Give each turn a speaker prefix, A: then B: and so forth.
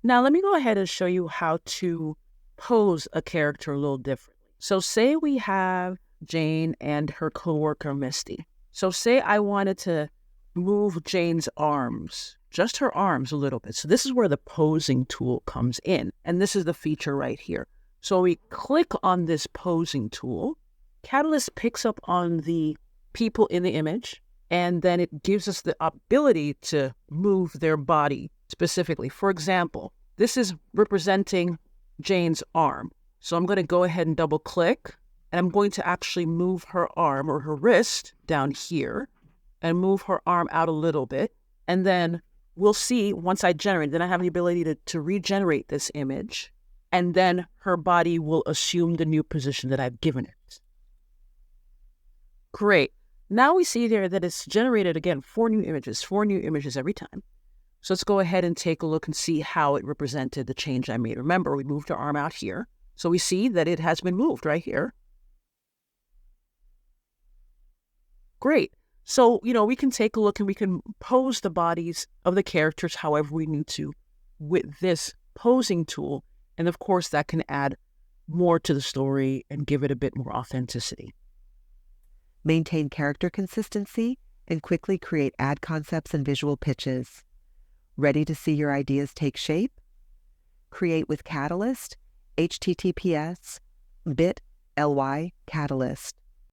A: Now, let me go ahead and show you how to pose a character a little differently. So say we have Jane and her coworker, Misty. So say I wanted to move Jane's arms, just her arms a little bit. So this is where the posing tool comes in. And this is the feature right here. So we click on this posing tool. Katalist picks up on the people in the image, and then it gives us the ability to move their body specifically. For example, this is representing Jane's arm. So I'm going to go ahead and double click, and I'm going to actually move her arm or her wrist down here and move her arm out a little bit. And then we'll see once I generate, then I have the ability to regenerate this image, and then her body will assume the new position that I've given it. Great. Now we see there that it's generated, again, 4 new images every time. So let's go ahead and take a look and see how it represented the change I made. Remember, we moved our arm out here. So we see that it has been moved right here. Great. So, we can take a look and we can pose the bodies of the characters however we need to with this posing tool. And of course, that can add more to the story and give it a bit more authenticity.
B: Maintain character consistency and quickly create ad concepts and visual pitches. Ready to see your ideas take shape? Create with Katalist, https://bit.ly Katalist.